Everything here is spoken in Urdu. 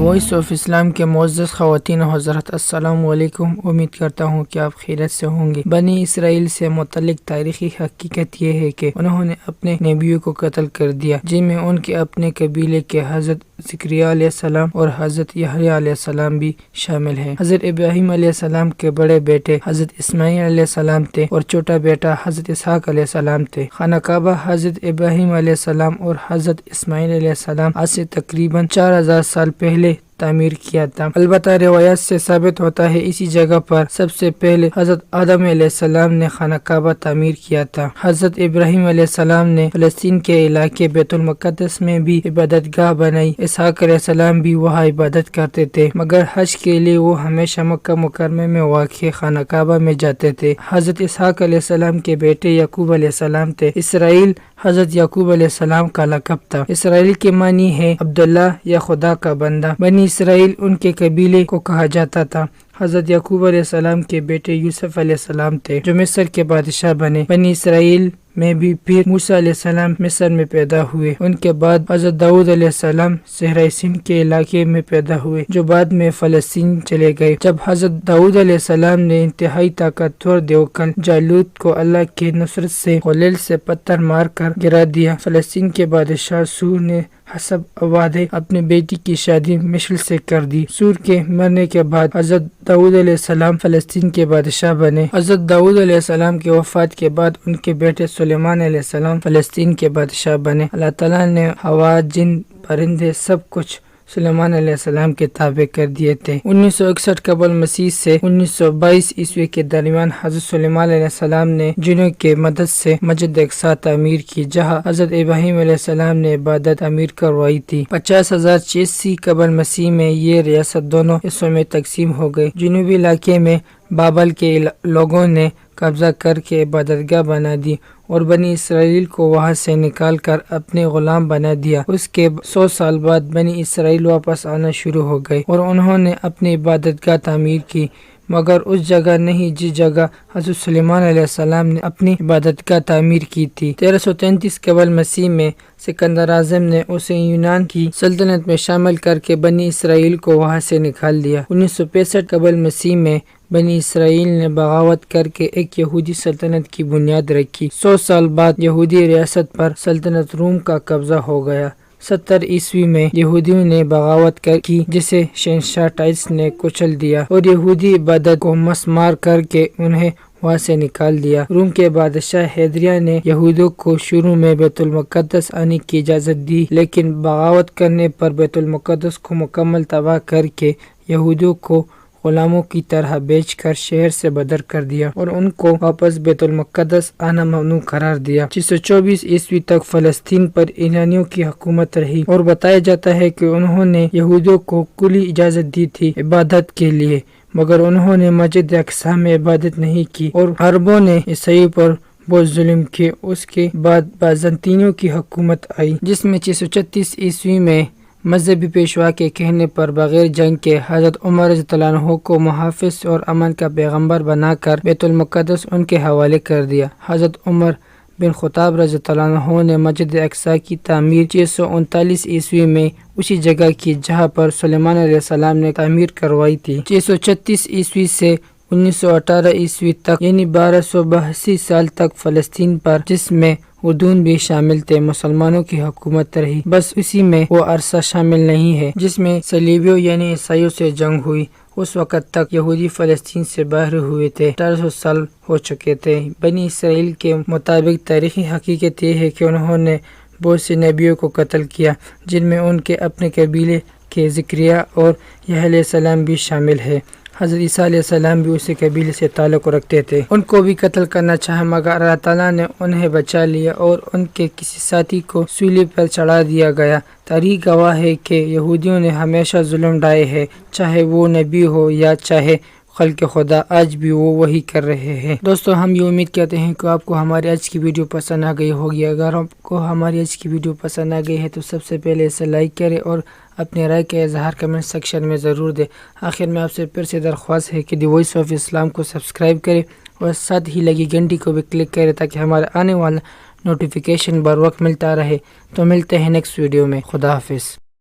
وائس آف اسلام کے معزز خواتین و حضرات، السلام علیکم۔ امید کرتا ہوں کہ آپ خیریت سے ہوں گے۔ بنی اسرائیل سے متعلق تاریخی حقیقت یہ ہے کہ انہوں نے اپنے نبیوں کو قتل کر دیا، جن میں ان کے اپنے قبیلے کے حضرت زکریا علیہ السلام اور حضرت یحییٰ علیہ السلام بھی شامل ہیں۔ حضرت ابراہیم علیہ السلام کے بڑے بیٹے حضرت اسماعیل علیہ السلام تھے اور چھوٹا بیٹا حضرت اسحاق علیہ السلام تھے۔ خانہ کعبہ حضرت ابراہیم علیہ السلام اور حضرت اسماعیل علیہ السلام آج سے تقریباً 4000 سال پہلے تعمیر کیا تھا۔ البتہ روایات سے ثابت ہوتا ہے اسی جگہ پر سب سے پہلے حضرت آدم علیہ السلام نے خانہ کعبہ تعمیر کیا تھا۔ حضرت ابراہیم علیہ السلام نے فلسطین کے علاقے بیت المقدس میں بھی عبادت گاہ بنائی۔ اسحاق علیہ السلام بھی وہاں عبادت کرتے تھے، مگر حج کے لیے وہ ہمیشہ مکہ مکرمہ میں واقع خانہ کعبہ میں جاتے تھے۔ حضرت اسحاق علیہ السلام کے بیٹے یعقوب علیہ السلام تھے۔ اسرائیل حضرت یعقوب علیہ السلام کا لقب تھا۔ اسرائیل کے معنی ہے عبداللہ یا خدا کا بندہ۔ بنی اسرائیل ان کے قبیلے کو کہا جاتا تھا۔ حضرت یعقوب علیہ السلام کے بیٹے یوسف علیہ السلام تھے، جو مصر کے بادشاہ بنے۔ بنی اسرائیل میں بھی پھر موسیٰ علیہ السلام مصر میں پیدا ہوئے۔ ان کے بعد حضرت داؤد علیہ السلام صحرائے سندھ کے علاقے میں پیدا ہوئے، جو بعد میں فلسطین چلے گئے۔ جب حضرت داؤد علیہ السلام نے انتہائی طاقتور دیوکل جالوت کو اللہ کی نصرت سے خلیل سے پتھر مار کر گرا دیا، فلسطین کے بادشاہ سور نے حسب آبادی اپنی بیٹی کی شادی مشل سے کر دی۔ سور کے مرنے کے بعد حضرت داؤد علیہ السلام فلسطین کے بادشاہ بنے۔ حضرت داؤد علیہ السلام کے وفات کے بعد ان کے بیٹے سلیمان علیہ السلام فلسطین کے بادشاہ بنے۔ اللہ تعالیٰ نے ہوا، جن، پرندے سب کچھ سلیمان علیہ السلام کے تابع کر دیے تھے۔ 1961 قبل مسیح سے 1922 عیسوی کے درمیان حضرت سلیمان علیہ السلام نے جنوں کے مدد سے مسجد اقصی تعمیر کی، جہاں حضرت ابراہیم علیہ السلام نے عبادت تعمیر کروائی تھی۔ 50,086 قبل مسیح میں یہ ریاست دونوں حصوں میں تقسیم ہو گئی۔ جنوبی علاقے میں بابل کے لوگوں نے قبضہ کر کے عبادت گاہ بنا دی اور بنی اسرائیل کو وہاں سے نکال کر اپنے غلام بنا دیا۔ اس کے 100 سال بعد بنی اسرائیل واپس آنا شروع ہو گئے اور انہوں نے اپنی عبادت گاہ تعمیر کی، مگر اس جگہ نہیں جس جگہ حضرت سلیمان علیہ السلام نے اپنی عبادت گاہ تعمیر کی تھی۔ 1333 قبل مسیح میں سکندر اعظم نے اسے یونان کی سلطنت میں شامل کر کے بنی اسرائیل کو وہاں سے نکال دیا۔ 1965 قبل مسیح میں بنی اسرائیل نے بغاوت کر کے ایک یہودی سلطنت کی بنیاد رکھی۔ 100 سال بعد یہودی ریاست پر سلطنت روم کا قبضہ ہو گیا۔ 70 عیسوی میں یہودیوں نے بغاوت کی، جسے شہنشاہ ٹائٹس نے کچل دیا اور یہودی عبادت کو مسمار کر کے انہیں وہاں سے نکال دیا۔ روم کے بادشاہ ہیدریہ نے یہودیوں کو شروع میں بیت المقدس آنے کی اجازت دی، لیکن بغاوت کرنے پر بیت المقدس کو مکمل تباہ کر کے یہودیوں کو غلاموں کی طرح بیچ کر شہر سے بدر کر دیا اور ان کو واپس بیت المقدس آنا ممنوع قرار دیا۔ 624 عیسوی تک فلسطین پر ایرانیوں کی حکومت رہی اور بتایا جاتا ہے کہ انہوں نے یہودیوں کو کلی اجازت دی تھی عبادت کے لیے، مگر انہوں نے مسجد اقصی میں عبادت نہیں کی اور عربوں نے عیسائیوں پر بہت ظلم کیے۔ اس کے بعد بازنطینیوں کی حکومت آئی، جس میں 636 عیسوی میں مذہبی پیشوا کے کہنے پر بغیر جنگ کے حضرت عمر رضی اللہ عنہ کو محافظ اور امن کا پیغمبر بنا کر بیت المقدس ان کے حوالے کر دیا۔ حضرت عمر بن خطاب رضی اللہ عنہ نے مسجد اقصی کی تعمیر 639 عیسوی میں اسی جگہ کی جہاں پر سلیمان علیہ السلام نے تعمیر کروائی تھی۔ 636 عیسوی سے 1918 عیسوی تک، یعنی 1282 سال تک فلسطین پر، جس میں اردون بھی شامل تھے، مسلمانوں کی حکومت رہی۔ بس اسی میں وہ عرصہ شامل نہیں ہے جس میں صلیبیوں یعنی عیسائیوں سے جنگ ہوئی۔ اس وقت تک یہودی فلسطین سے باہر ہوئے تھے۔ 1800 سال ہو چکے تھے۔ بنی اسرائیل کے مطابق تاریخی حقیقت یہ ہے کہ انہوں نے بہت سے نبیوں کو قتل کیا، جن میں ان کے اپنے قبیلے کے زکریا اور یحییٰ علیہ السلام بھی شامل ہے۔ حضرت عیسیٰ علیہ السلام بھی اسی قبیلے سے تعلق رکھتے تھے۔ ان کو بھی قتل کرنا چاہا، مگر اللہ تعالیٰ نے انہیں بچا لیا اور ان کے کسی ساتھی کو سولی پر چڑھا دیا گیا۔ تاریخ گواہ ہے کہ یہودیوں نے ہمیشہ ظلم ڈھائے ہیں، چاہے وہ نبی ہو یا چاہے خلق خدا، آج بھی وہ وہی کر رہے ہیں۔ دوستو، ہم یہ امید کرتے ہیں کہ آپ کو ہماری آج کی ویڈیو پسند آ گئی ہوگی۔ اگر آپ کو ہماری آج کی ویڈیو پسند آ گئی ہے تو سب سے پہلے اسے لائک کریں اور اپنے رائے کا اظہار کمنٹ سیکشن میں ضرور دیں۔ آخر میں آپ سے پھر سے درخواست ہے کہ دی وائس آف اسلام کو سبسکرائب کریں اور ساتھ ہی لگی گھنٹی کو بھی کلک کریں تاکہ ہمارا آنے والا نوٹیفیکیشن بر وقت ملتا رہے۔ تو ملتے ہیں نیکسٹ ویڈیو میں۔ خدا حافظ۔